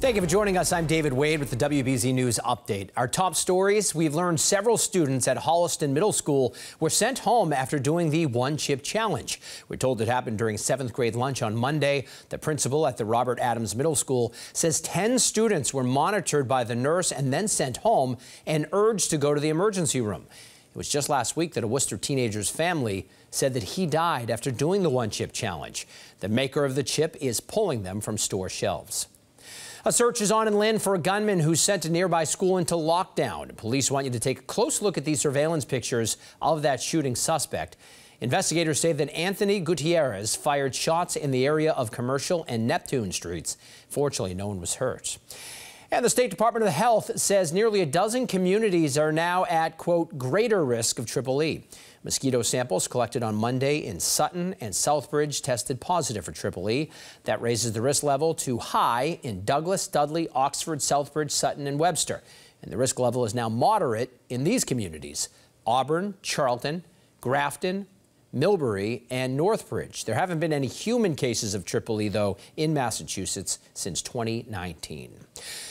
Thank you for joining us. I'm David Wade with the WBZ News Update. Our top stories: we've learned several students at Holliston Middle School were sent home after doing the one-chip challenge. We're told it happened during 7th grade lunch on Monday. The principal at the Robert Adams Middle School says 10 students were monitored by the nurse and then sent home and urged to go to the emergency room. It was just last week that a Worcester teenager's family said that he died after doing the one-chip challenge. The maker of the chip is pulling them from store shelves. A search is on in Lynn for a gunman who sent a nearby school into lockdown. Police want you to take a close look at these surveillance pictures of that shooting suspect. Investigators say that Anthony Gutierrez fired shots in the area of Commercial and Neptune Streets. Fortunately, no one was hurt. And the State Department of Health says nearly a dozen communities are now at, quote, greater risk of EEE. Mosquito samples collected on Monday in Sutton and Southbridge tested positive for EEE. That raises the risk level to high in Douglas, Dudley, Oxford, Southbridge, Sutton, and Webster. And the risk level is now moderate in these communities: Auburn, Charlton, Grafton, Millbury, and Northbridge. There haven't been any human cases of EEE, though, in Massachusetts since 2019.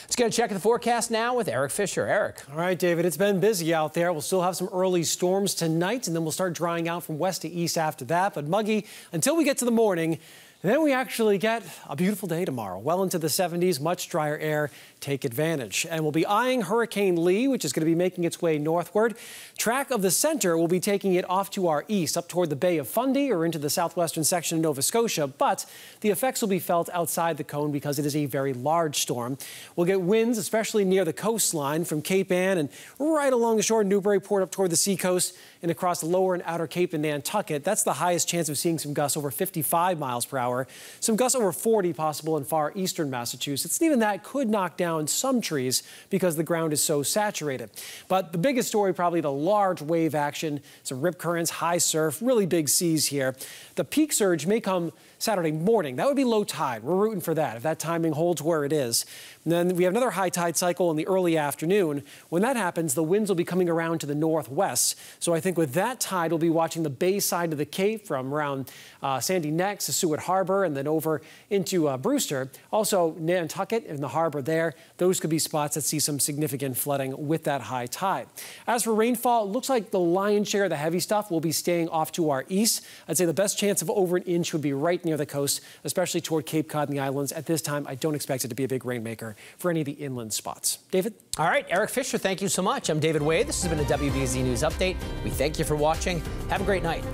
Let's get a check of the forecast now with Eric Fisher. Eric. All right, David, it's been busy out there. We'll still have some early storms tonight, and then we'll start drying out from west to east after that. But muggy until we get to the morning. And then we actually get a beautiful day tomorrow, well into the 70s, much drier air. Take advantage. And we'll be eyeing Hurricane Lee, which is going to be making its way northward. Track of the center will be taking it off to our east, up toward the Bay of Fundy or into the southwestern section of Nova Scotia. But the effects will be felt outside the cone because it is a very large storm. We'll get winds, especially near the coastline from Cape Ann and right along the shore of Newburyport up toward the seacoast and across the lower and outer Cape and Nantucket. That's the highest chance of seeing some gusts over 55 miles per hour. Some gusts over 40 possible in far eastern Massachusetts. And even that could knock down some trees because the ground is so saturated. But the biggest story, probably the large wave action, some rip currents, high surf, really big seas here. The peak surge may come Saturday morning. That would be low tide. We're rooting for that if that timing holds where it is. And then we have another high tide cycle in the early afternoon. When that happens, the winds will be coming around to the northwest. So I think with that tide, we'll be watching the bay side of the Cape from around Sandy Neck to Seward Harbor and then over into Brewster. Also Nantucket in the harbor there. Those could be spots that see some significant flooding with that high tide. As for rainfall, it looks like the lion's share of the heavy stuff will be staying off to our east. I'd say the best chance of over an inch would be right near the coast, especially toward Cape Cod and the islands. At this time, I don't expect it to be a big rainmaker for any of the inland spots. David? All right, Eric Fisher, thank you so much. I'm David Wade. This has been a WBZ News Update. We thank you for watching. Have a great night.